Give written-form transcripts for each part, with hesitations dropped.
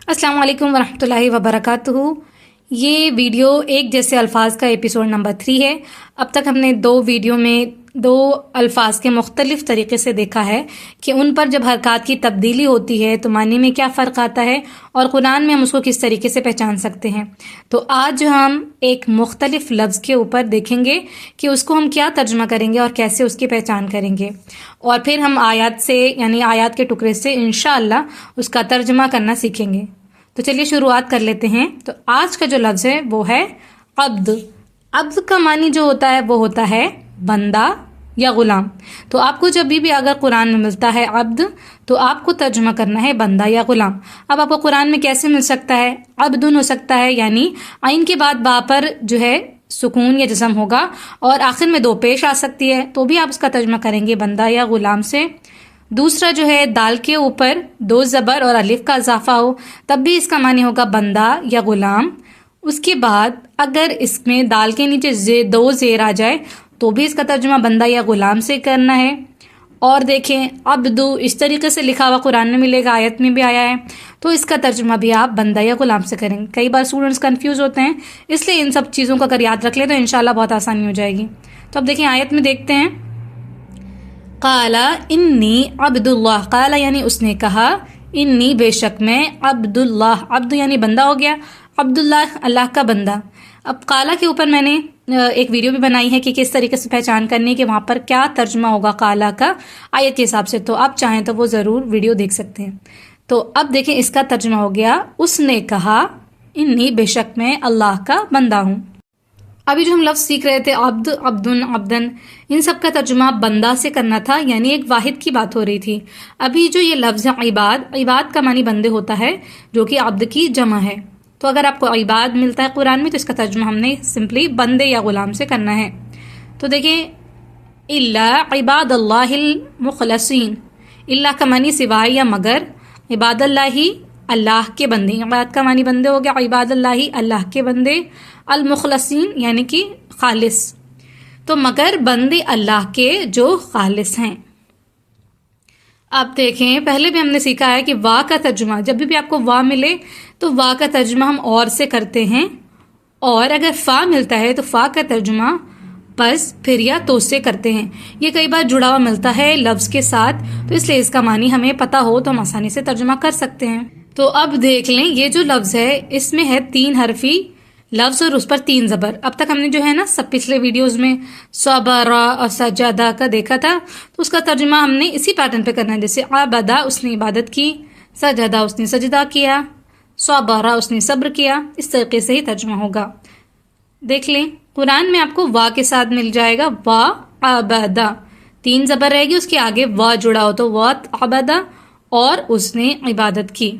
अस्सलाम वालेकुम वरहमतुल्लाहि वबरकातुहू। ये वीडियो एक जैसे अल्फाज का एपिसोड नंबर 3 है। अब तक हमने दो वीडियो में दो अल्फाज के मुख्तलिफ तरीके से देखा है कि उन पर जब हरकत की तब्दीली होती है तो मानी में क्या फ़र्क आता है और कुरान में हम उसको किस तरीके से पहचान सकते हैं। तो आज हम एक मुख्तलिफ लफ्ज़ के ऊपर देखेंगे कि उसको हम क्या तर्जुमा करेंगे और कैसे उसकी पहचान करेंगे, और फिर हम आयत से यानी आयत के टुकड़े से इंशाअल्लाह उसका तर्जुमा करना सीखेंगे। तो चलिए शुरुआत कर लेते हैं। तो आज का जो लफ्ज़ है वो है अब्द। अब्द का मानी जो होता है वो होता है बंदा या गुलाम। तो आपको जब भी अगर कुरान में मिलता है अब्द तो आपको तर्जुमा करना है बंदा या गुलाम। अब आपको कुरान में कैसे मिल सकता है? अब्दुन हो सकता है, यानी आइन के बाद बा पर जो है सुकून या जज़म होगा और आखिर में दो पेश आ सकती है, तो भी आप उसका तर्जुमा करेंगे बंदा या गुलाम से। दूसरा जो है दाल के ऊपर दो ज़बर और अलिफ का इजाफा हो, तब भी इसका मानी होगा बंदा या गुलाम। उसके बाद अगर इसमें दाल के नीचे दो ज़ेर आ जाए तो भी इसका तर्जुमा बंदा या गुलाम से करना है। और देखें अब्दु इस तरीके से लिखा हुआ कुरान में मिलेगा, आयत में भी आया है, तो इसका तर्जुमा भी आप बंदा या गुलाम से करेंगे। कई बार स्टूडेंट्स कंफ्यूज होते हैं, इसलिए इन सब चीज़ों को अगर याद रख ले तो इंशाल्लाह बहुत आसानी हो जाएगी। तो अब देखें आयत में देखते हैं, काला इन्नी अब्दुल्लाह। काला यानी उसने कहा, इन्नी बेशक मैं, अब्दुल्लाह अब्द यानी बंदा हो गया, अब्दुल्लाह अल्लाह का बंदा। अब काला के ऊपर मैंने एक वीडियो भी बनाई है कि किस तरीके से पहचान करनी है कि वहाँ पर क्या तर्जुमा होगा काला का आयत के हिसाब से, तो आप चाहें तो वो ज़रूर वीडियो देख सकते हैं। तो अब देखें इसका तर्जुमा हो गया, उसने कहा इन्नी बेशक मैं अल्लाह का बंदा हूँ। अभी जो हम लफ्ज़ सीख रहे थे अब्द, अब्दुन, अब्दन, इन सब का तर्जुमा बंदा से करना था, यानी एक वाहिद की बात हो रही थी। अभी जो ये लफ्ज़ है इबाद, इबाद का मानी बंदे होता है जो कि अब्द की जमा है। तो अगर आपको इबाद मिलता है कुरान में तो इसका तर्जुमा हमने सिंपली बंदे या गुलाम से करना है। तो देखिए इल्ला इबादल्लाहिल मुखलसीन, इल्ला का मानी सिवाय या मगर, इबादल्लाही अल्लाह के बंदे, इबाद का मानी बंदे हो गया, इबादल्लाही अल्लाह के बंदे, अल मुखलसीन यानी कि खालिस, तो मगर बंदे अल्लाह के जो खालिस हैं। अब देखें पहले भी हमने सीखा है कि वाह का तर्जुमा, जब भी आपको वाह मिले तो वाह का तर्जुमा हम और से करते हैं, और अगर फ़ा मिलता है तो फ़ा का तर्जुमा बस फिर या तो से करते हैं। ये कई बार जुड़ा हुआ मिलता है लफ्ज़ के साथ, तो इसलिए इसका मानी हमें पता हो तो हम आसानी से तर्जुमा कर सकते हैं। तो अब देख लें ये जो लफ्ज़ है इसमें है 3 हरफी लफ्ज़ और उस पर 3 ज़बर। अब तक हमने जो है ना सब पिछले वीडियोस में सबरा और सजदा का देखा था, तो उसका तर्जुमा हमने इसी पैटर्न पे करना है। जैसे आबदा उसने इबादत की, सजदा उसने सजदा किया, सबरा उसने सब्र किया, इस तरीके से ही तर्जुमा होगा। देख लें कुरान में आपको वाह के साथ मिल जाएगा वाह आबदा, 3 ज़बर रहेगी, उसके आगे वाह जुड़ा हो तो वाह आबदा और उसने इबादत की।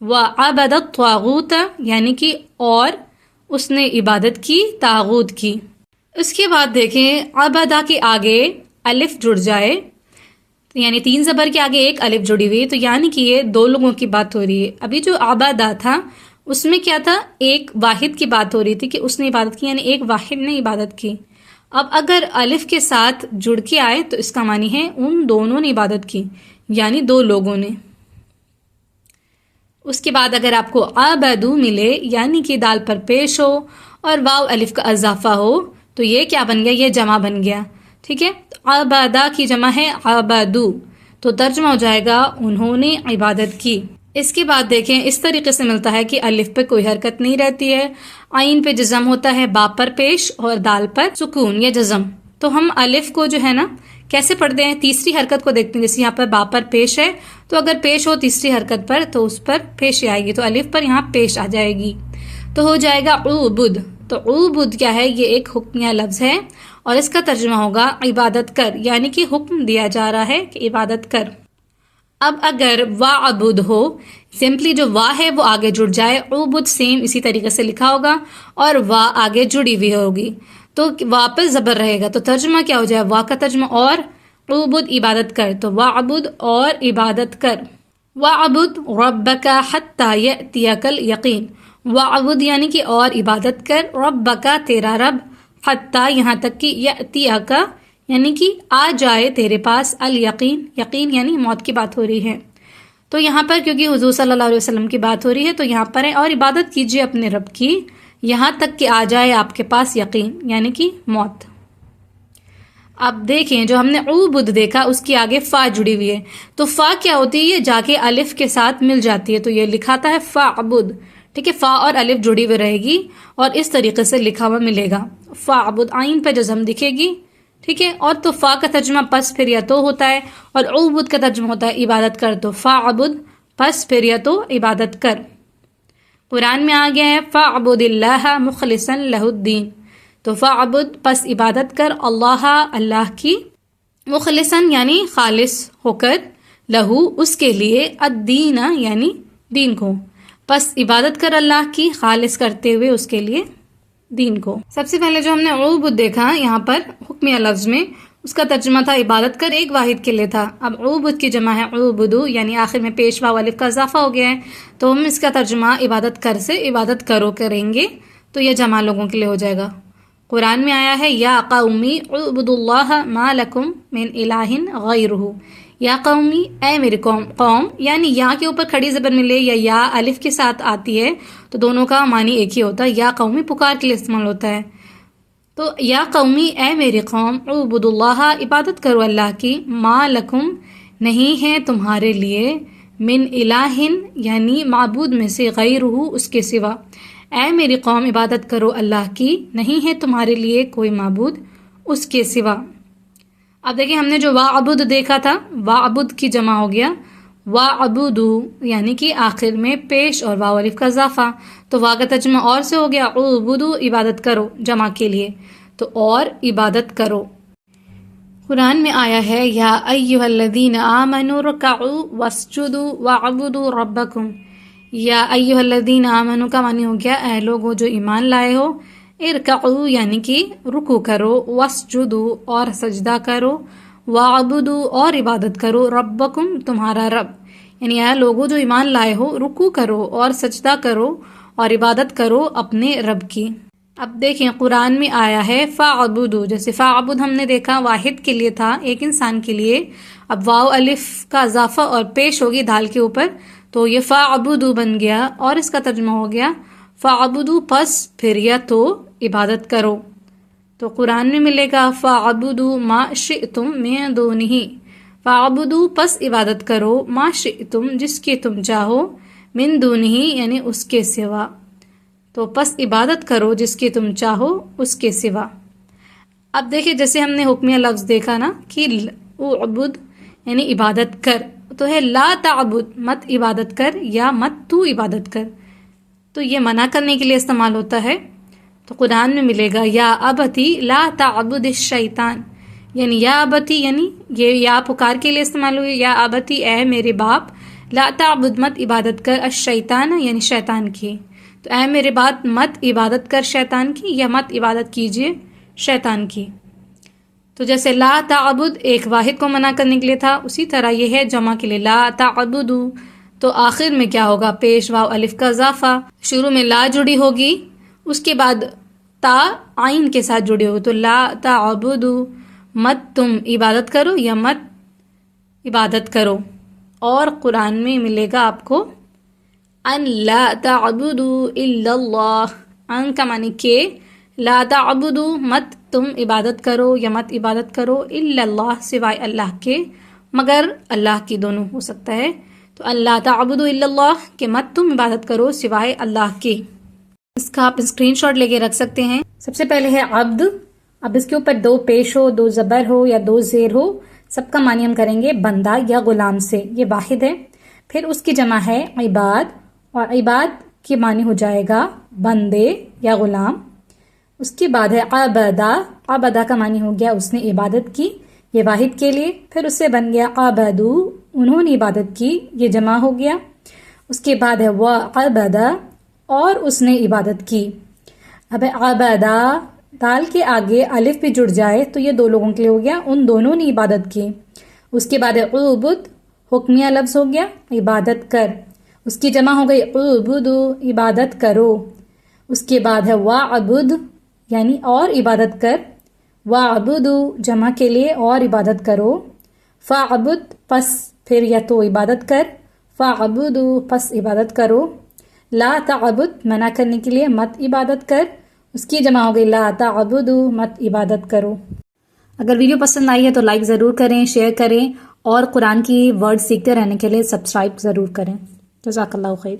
वअबदत तागूत यानी कि और उसने इबादत की तागूत की। उसके बाद देखें अबदा के आगे अलिफ जुड़ जाए, यानी 3 ज़बर के आगे एक अलिफ जुड़ी हुई, तो यानी कि ये 2 लोगों की बात हो रही है। अभी जो अबदा था उसमें क्या था, एक वाहिद की बात हो रही थी कि उसने इबादत की, यानी एक वाहिद ने इबादत की। अब अगर अलिफ के साथ जुड़ के आए तो इसका मानी है उन दोनों ने इबादत की, यानी 2 लोगों ने। उसके बाद अगर आपको आबदू मिले यानी कि दाल पर पेश हो और वाव अलिफ का इजाफा हो, तो ये क्या बन गया, ये जमा बन गया। ठीक है, तो आबदा की जमा है आबदू, तो तर्जुमा हो जाएगा उन्होंने इबादत की। इसके बाद देखें इस तरीके से मिलता है कि अलिफ पे कोई हरकत नहीं रहती है, आइन पे जज़म होता है, बा पर पेश और दाल पर सुकून या जज़म। तो हम अलिफ को जो है ना कैसे पढ़ते हैं, तीसरी हरकत को देखते हैं। जैसे यहाँ पर बा पर पेश है, तो अगर पेश हो तीसरी हरकत पर तो उस पर पेश आएगी, तो अलिफ पर यहाँ पेश आ जाएगी, तो हो जाएगा उबुद। तो उबुद क्या है, ये एक हुक्मिया लफ्ज़ है और इसका तर्जुमा होगा इबादत कर, यानी कि हुक्म दिया जा रहा है कि इबादत कर। अब अगर वाअबुद हो, सिंपली जो वाह है वो आगे जुड़ जाए, उबुद सेम इसी तरीके से लिखा होगा और वाह आगे जुड़ी हुई होगी, तो वापस ज़बर रहेगा, तो तर्जुमा क्या हो जाए, वाह का तर्जुमा और उबुद इबादत कर, तो वाअबुद और इबादत कर। वाअबुद रब्बका हत्ता यअतियकल यकीन, वाअबुद यानी कि और इबादत कर, रब्बका तेरा रब, हत्ता यहाँ तक कि यअतियका यानी कि आ जाए तेरे पास, अल यकीन, यकीन यानी मौत की बात हो रही है। تو یہاں پر کیونکہ حضور صلی اللہ علیہ وسلم کی بات ہو رہی ہے تو یہاں پر ہے اور عبادت کیجیے اپنے رب کی یہاں تک کہ آ جائے آپ کے پاس یقین، یعنی کہ موت۔ اب دیکھیں جو ہم نے عبد دیکھا اس کی آگے فا جڑی ہوئی ہے، تو فا کیا ہوتی ہے؟ یہ جا کے الف کے ساتھ مل جاتی ہے، تو یہ لکھاتا ہے فاعبد، ٹھیک ہے، فا اور الف جڑی ہوئی رہے گی اور اس طریقے سے لکھا ہوا ملے گا، فاعبد، عین پہ جزم دکھے گی، ٹھیک ہے۔ اور تو فا کا ترجمہ پس پھر یا تو ہوتا ہے اور عبد کا ترجمہ ہوتا ہے عبادت کر، تو فاعبد پس پھر یا تو عبادت کر۔ قرآن میں آ گیا ہے فاعبد اللہ مخلصا لہ الدین، تو فاعبد پس عبادت کر اللہ کی، مخلصاً یعنی خالص ہو کر، لہو اس کے لیے، الدین یعنی دین کو، پس عبادت کر اللہ کی خالص کرتے ہوئے اس کے لیے دین کو۔ سب سے پہلے جو ہم نے عبد دیکھا یہاں پر حکمیہ لفظ میں، اس کا ترجمہ تھا عبادت کر، ایک واحد کے لیے تھا۔ اب عبد کی جمع ہے عبدو، یعنی آخر میں پیش واو الف کا اضافہ ہو گیا ہے، تو ہم اس کا ترجمہ عبادت کر سے عبادت کرو کریں گے، تو یہ جمع لوگوں کے لیے ہو جائے گا۔ قرآن میں آیا ہے یا قومی اعبدوا اللہ ما لکم من الہ غیرہ، یا قومی اے میری قوم، یعنی یا کے اوپر کھڑی زبر ملے یا الف کے ساتھ آتی ہے تو دونوں کا معنی ایک ہی ہوتا ہے، یا قومی پکار کے لیے استعمال ہوتا ہے، تو یا قومی اے میری قوم، اعبدوا اللہ عبادت کرو اللہ کی، ما لکم نہیں ہے تمہارے لیے، من الہ یعنی معبود میں سے، غیرہ اس کے سوا، اے میری قوم عبادت کرو اللہ کی، نہیں ہے تمہارے لیے کوئی معبود اس کے سوا۔ اب دیکھیں ہم نے جو واعبد دیکھا تھا، واعبد کی جمع ہو گیا واعبدو، یعنی کہ آخر میں پیش اور واو الف کا اضافہ، تو وا کا ترجمہ اور سے ہو گیا اعبدو عبادت کرو جمع کے لیے، تو اور عبادت کرو۔ قرآن میں آیا ہے یا ایھا الذین آمنوا رکعوا واسجدوا واعبدوا ربکم، یا ایھا الذین آمنوا کا معنی ہو گیا اے لوگو جو ایمان لائے ہو، ارکعوا یعنی کہ رکوع کرو، واسجدوا اور سجدہ کرو، واعبدوا اور عبادت کرو، ربکم تمہارا رب، یعنی اے لوگو جو ایمان لائے ہو رکوع کرو اور سجدہ کرو اور عبادت کرو اپنے رب کی۔ اب دیکھیں قرآن میں آیا ہے فاعبدوا، جیسے فاعبد ہم نے دیکھا واحد کے لیے تھا، ایک انسان کے لیے، اب واو الف کا اضافہ اور پیش ہوگی دال کے اوپر، تو یہ فاعبدوا بن گیا اور اس کا ترجمہ ہو گیا فاعبدوا پس پھر یا تو عبادت کرو، تو قرآن میں ملے گا فاعبدوا ما شئتم من دونہ، فاعبدوا پس عبادت کرو، ما شئتم جس کی تم چاہو، من دونہ یعنی اس کے سوا، تو پس عبادت کرو جس کی تم چاہو اس کے سوا۔ اب دیکھیں جیسے ہم نے حکمیہ لفظ دیکھا نا کہ اعبد یعنی عبادت کر، تو ہے لا تعبد مت عبادت کر یا مت تو عبادت کر، تو یہ منع کرنے کے لیے استعمال ہوتا ہے، تو قرآن میں ملے گا یا ابتی لا تعبد الشیطان، یعنی یا ابتی یعنی یہ یا پکار کے لیے استعمال ہوئی، یا ابتی اے میرے باپ، لا تعبد مت عبادت کر، الشیطان یعنی شیطان کی، تو اے میرے باپ مت عبادت کر شیطان کی یا مت عبادت کیجیے شیطان کی۔ تو جیسے لا تعبد ایک واحد کو منع کرنے کے لیے تھا، اسی طرح یہ ہے جمع کے لیے لا تعبدو، تو آخر میں کیا ہوگا؟ پیش واو الف کا اضافہ، شروع میں لا جڑی ہوگی، اس کے بعد تا عین کے ساتھ جڑی ہوگی، تو لا تعبدو مت تم عبادت کرو یا مت عبادت کرو، اور قرآن میں ملے گا آپ کو ان لا تعبدوا الا اللہ، ان کا معنی کہ، لا تعبدوا مت تم عبادت کرو یا مت عبادت کرو، الا اللہ سوائے اللہ کے، مگر اللہ کی دونوں ہو سکتا ہے، تو اللہ تعبدوا الا اللہ کہ مت تم عبادت کرو سوائے اللہ کی۔ اس کا آپ اسکرین شاٹ لے کے رکھ سکتے ہیں۔ سب سے پہلے ہے عبد، اب اس کے اوپر دو پیش ہو، دو زبر ہو یا دو زیر ہو، سب کا معنی ہم کریں گے بندہ یا غلام سے، یہ واحد ہے۔ پھر اس کی جمع ہے عباد، اور عباد کے معنی ہو جائے گا بندے یا غلام۔ اس کے بعد ہے عبدہ، عبدہ کا معنی ہو گیا اس نے عبادت کی، یہ واحد کے لیے۔ پھر اس سے بن گیا عبدو، انہوں نے عبادت کی، یہ جمع ہو گیا۔ اس کے بعد ہے وعبدہ، اور اس نے عبادت کی۔ اب عبدہ دال کے آگے الف بھی جڑ جائے تو یہ دو لوگوں کے لیے ہو گیا، ان دونوں نے عبادت کی۔ اس کے بعد ہے عبد، حکمیہ لفظ ہو گیا عبادت کر، اس کی جمع ہو گئی عبدو عبادت کرو۔ اس کے بعد ہے وعبد یعنی اور عبادت کر، وعبدو جمع کے لیے اور عبادت کرو۔ فعبد پس پھر یا تو عبادت کر، فَعْبُدُوا پس عبادت کرو، لا تعبد منع کرنے کے لیے مت عبادت کر، اس کی جمع ہو گئی لا تعبدوا مت عبادت کرو۔ اگر ویڈیو پسند آئی ہے تو لائک ضرور کریں، شیئر کریں اور قرآن کی ورڈ سیکھتے رہنے کے لیے سبسکرائب ضرور کریں۔ جزاک اللہ خیر۔